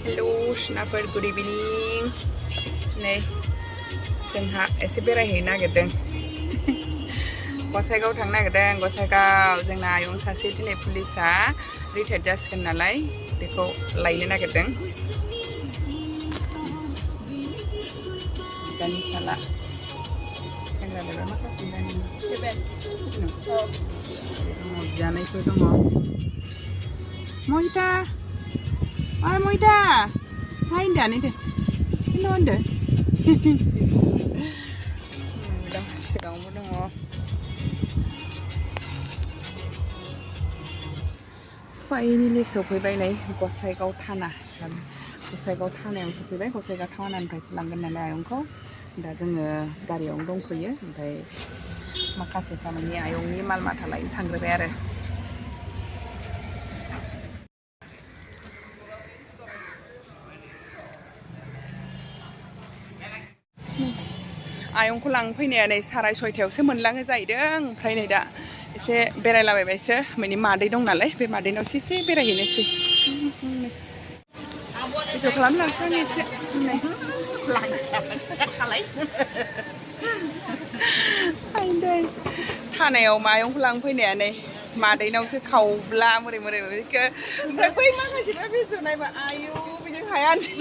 Hello स्नाफोर good इभिनिं नै जोंहा एसे बेरायहैनो नागिरदों गसाइगाव थांनो नागिरदों गसाइगाव जोंना आयं सासे दिनै पुलिसा रिटायार्ड जासिगोन नालाय बेखौ लायनो नागिरदों दानि फिसाला सेंग्राफोरा माखासे दानि जानायफोर दङ महिता Oi Moida, hai ndak nih deh, ini ada. Udah sekarang udah mau. Finally सफैबाय नै गसाइगाव थाना गसाइगाव थानायाव सफैबाय गसाइगाव थानानिफ्रायसो लांगोन नालाय आयंखौ दा जोङो गारियावनो दंफैयो ओमफ्राय माखासे खामानि आयंनि माल माथा लायनो थांग्रोबाय आरो आयंखौ लांफैनाया नै 6:30 मोनलाङो जाहैदों ओमफ्राय नै दा एसे बेरायलाबायबायसो माने मादै दं नालाय बे मादैनावसो एसे बेरायहैनोसै भिडिअ खालामलांसै आं एसे थानायाव आयंखौ लांफैनाया नै मादैनावसो खावब्ला मोरै ओमफ्राय बै माखासेफ्रा भिडिअ नायबा आयु बिजों हायानोसै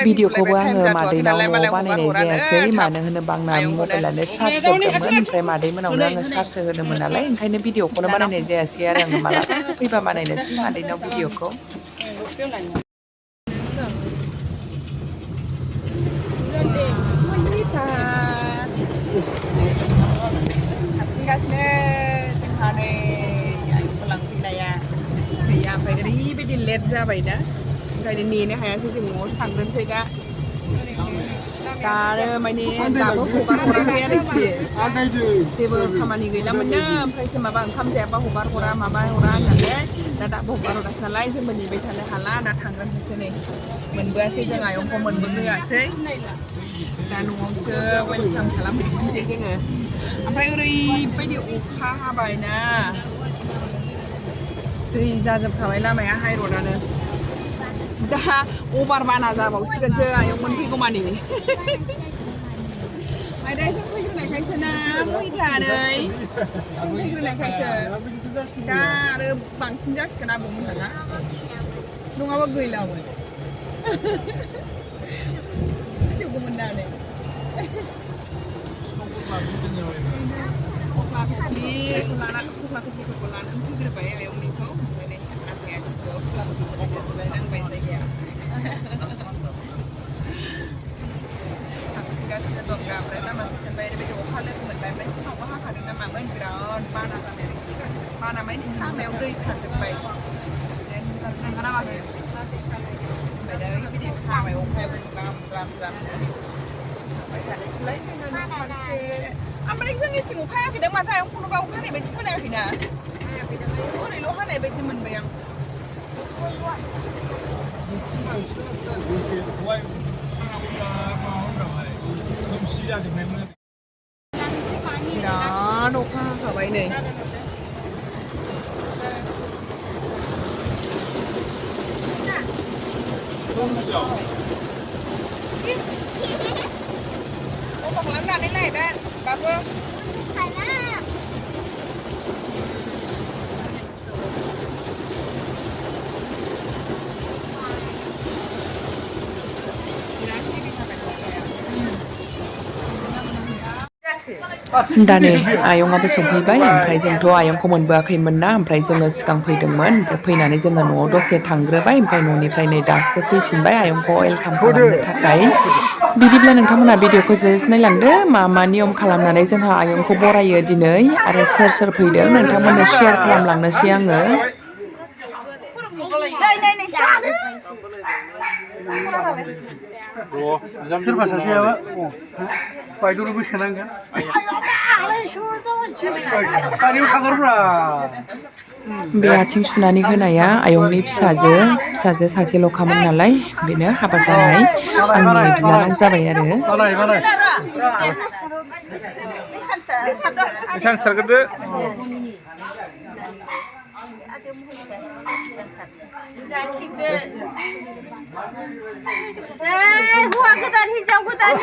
भिडिअखौबो आङो मादैनाव न'आव बानायनाय जायासै मानो होनोबा आंना मबाइलानो चार्ज जोबदोंमोन ओमफ्राय मादैमोनावनो आङो चार्ज होदोंमोन नालाय ओंखायनो भिडिअखौनो बानायनाय जायासै आरो आङो मालाबा फैबा बानायनोसै मादैनाव भिडिअखौ ओमफ्राय ओरैबायदि लेट जाबाय दा ओंखायनो नेनो हायाखै जों न'आवसो थांग्रोनोसै दा आरो माने दाबो हगारहराखै आरोखि जेबो खामानि गैलामोननो ओमफ्रायसो माबा ओंखाम जायाबा हगारहरा माबा हरा होननानै दाबो हगारहरासै नालाय जोंबो नेबाय थानो हाला दा थांग्रोनोसै नै मोनबोआसै जों आयंखौ मोनबोग्रोआसै दा न'आवसो वेलकाम खालामहैफिनसै जोङो ओमफ्राय ओरैबायदि अखा हाबायना दै जाजोबखाबाय लामाया हाइरडआनो दा अभार बाना जाबावसिगोनसो आयं मोनफैगौ मानि आयदा जों फैग्रोनायखायसो ना फैग्रानै जों फैग्रोनायखायसो दा आरो बांसिन जासिगोन आबौमोनहा नङाबा गैलामोन फैगौमोन दानो खख्लाफोरखौ लानानै फैग्रोबाय आयंनिखौ नांबाय जायगाया थांगासिनो दं दा ओमफ्राय लामा ससेनिफ्राय ओरैबायदि अखा लोगो मोनबाय ओमफ्राय सिगाङावबो हाखादों ना मामोन बिराद बाना जानाय बाना माने लामायाव दै थाजोब्बाय ओमफ्राय दा ओरैबायदि हाबाय अखायाबो ग्लाम ओमफ्राय थानोसैलाय जोङो न' फारसे ओमफ्राय जोंनिथिं अखा हायाखैदां माथो आयं फनोबा अखा हानाय बायदि खोनायाखैना ओरैल' हानाय बायदि मोनबाय आं बिराद अखा हाखाबाय नै अखा खालामनानै लाय दा बाबु दा नै आयंआबो सफैबाय ओमफ्राय जोंथ' आयंखौ मोनबोआखैमोन ना ओमफ्राय जोङो सिगां फैदोंमोन ओमफ्राय फैनानै जोङो न'आव दसे थांग्रोबाय ओमफ्राय न'निफ्राय नै दासो फैफिनबाय आयंखौ वेलकाम खालामनो थाखाय बिदिब्ला नोंथांमोना भिडिअखौ जोबजासे नायलांदो मा नियम खालामनानै जोंहा आयंखौ बरायो दिनै आरो सोर फैदों नोंथांमोननो शेयार खालामलांनोसै आङो सोरबा सासेयाबा बायद'नोबो सोनांगोन गारियाव थांगोरब्रा बे आथिं सुनानै होनाया आयंनि फिसाजो सासेल'खामोन नालाय बेनो हाबा जानाय आंनि बिनानाव जाबाय आरो सारगोरदो हौवा गोदान हिनजाव गोदान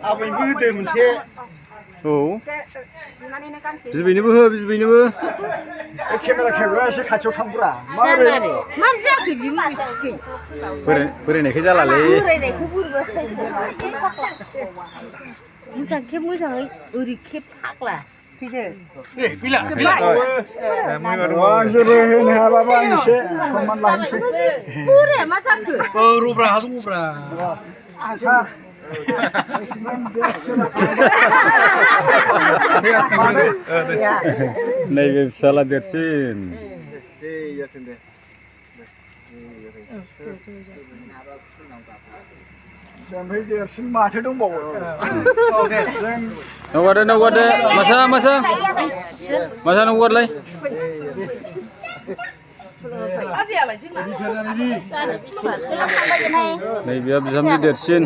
आबैनोबो होदो मोनसे औ बिबैनोबो हो बिबैनोबो केमेरा खेबग्रा एसे खाथियाव थांब्रा मारै जाखो बोरायनायखौ जालालै बोरायनायखौ मोजां खेब मोजाङै ओरै खेब फाग्ला फैदो फैला जेबो होनो हायाबाबो आं एसे सनमान लाहैनोसै बोराया मा जाखो रब्रा दङब्रा नैबे फिसाला देरसिन ओमफ्राय देरसिन माथो दंबावो नौगादो मासा नौगादलाय नैबेया बिहामजो देरसिन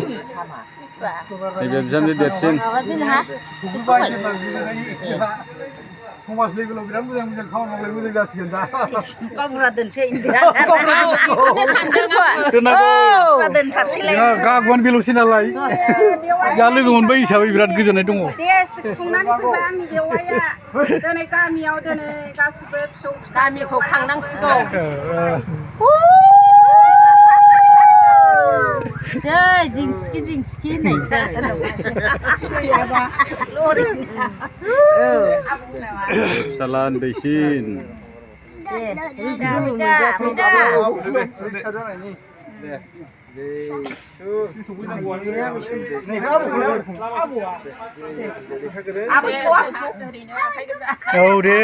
समाज लोगोआव बिराद मोजां खामानि मावलाय मोजां जासिगोन दा गावबुरा दोनसै गागुवान बेल'सै नालाय जा लोगो मोनबाय हिसाबै बिराद गोजोननाय दङ दिनै गामियाव दिनै गासिबो फिसौ गामिखौ खांनांसिगौ जै दिंथिखि फिसाला उन्दैसिन औ दे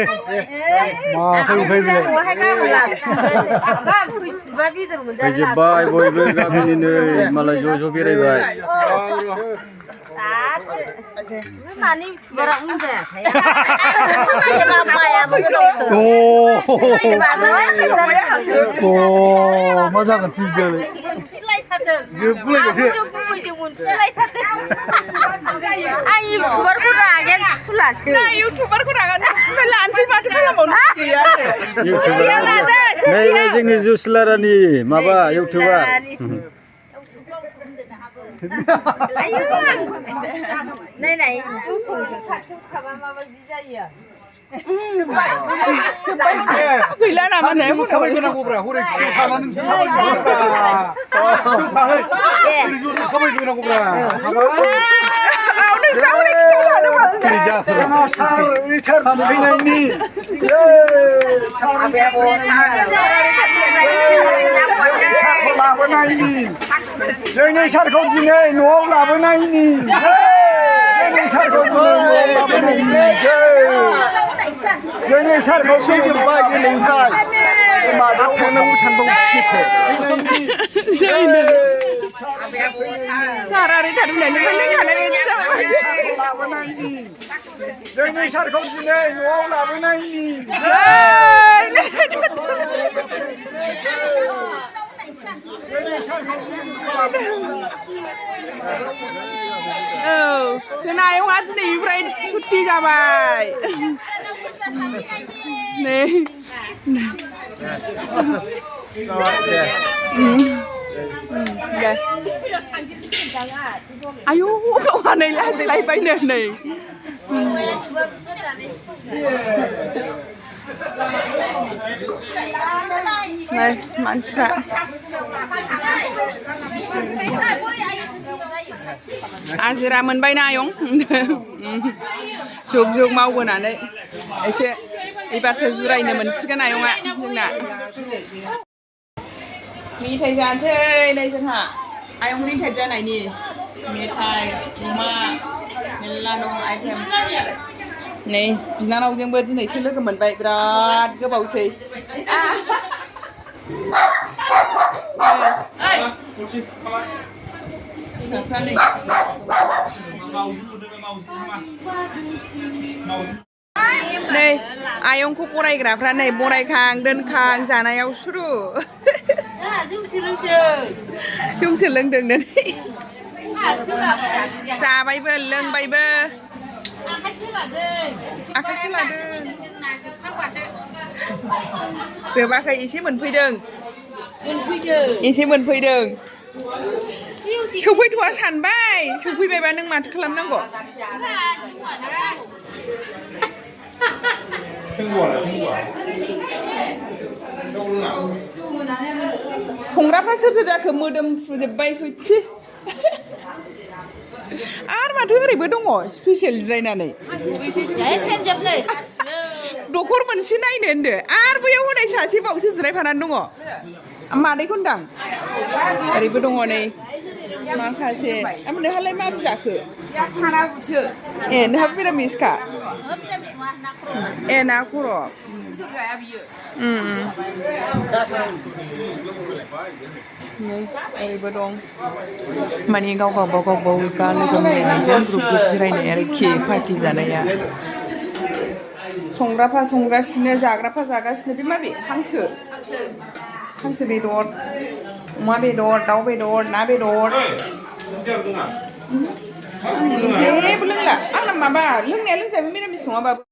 फैजोब्बाय बयबो गामिनिनो मालाय ज' बेरायबाय मा जागोन आं इउटुबारखौ रागेन सुलासो इउटुबारखौ रागान लानोसै माथो खालामबावनो गैया नै जोंनि जसिला रानि माबा इउटुबार नाय खाथियाव थाबा माबायदि जायो गैला नामा खाबायग्रोनांगौब्रा हरै खियाव थानानै खाबायग्रोनांगौब्रा जोंनि सारखौ दिनै न'आव लाबोनायनि जोंनि सारखौ फैजोब्बाय दिनैनिफ्राय माबायाव थांनांगौ सानबावो सारारि थारुनानै जोंनि सारखौ दिनै न'आव लाबोनायनि औ जोंना आयंआ दिनैनिफ्राय छुट्टि जाबाय नै आयौ गावहा नै लाजिलायबायनो नै मानसिफ्रा आजिरा मोनबायना आयं जुग जुग मावबोनानै एसे एबारसो जिरायनो मोनसिगोन आयंआ जोंना मेथाइ जानोसै नै जोंहा आयं मेथाइ जानायनि मेथाइ अमा मेरला दं आइटेम नै बिनानावजोंबो दिनैसो लोगो मोनबाय बिराद गोबावसै फिसाफ्रा नै नै आयंखौ बरायग्राफ्रा नै बरायखां दोनखां जानायाव सुरु जौसो लोंदों नै जाबायबो लोंबायबो आखाइसो लादों जोबाखै एसे मोनफैदों एसे मोनफैदों सफैथ'आ सानबाय सफैबायबा नों माथो खालामनांगौ संग्राफ्रा सोर सोर जाखो मोदोमफ्रुजोब्बाय सयथि आरो माथो ओरैबो दङ स्पेसियेल जिरायनानै दखर मोनसे नायनो होनदो आरो बैयाव हनै सासे बावसो जिरायफानानै दङ मादैखौ होनदां ओरैबो दङ नै मा सासे ओमफ्राय नोंहालाय मा जाखो ए नोंहा मिरामिसखा ए ना खर' ओरैबो दं माने गाव गावबा लोगो मिलायनायजों ग्रुप जिरायनाय आरोखि पार्टि जानाया संग्राफ्रा संगासिनो जाग्राफ्रा जागासिनो बे माबे हांसो बेदर अमा बेदर दाउ बेदर ना बेदर जेबो लोंला आंना माबा लोंनाया लोंजाबाय मिरामिस नङाबाबो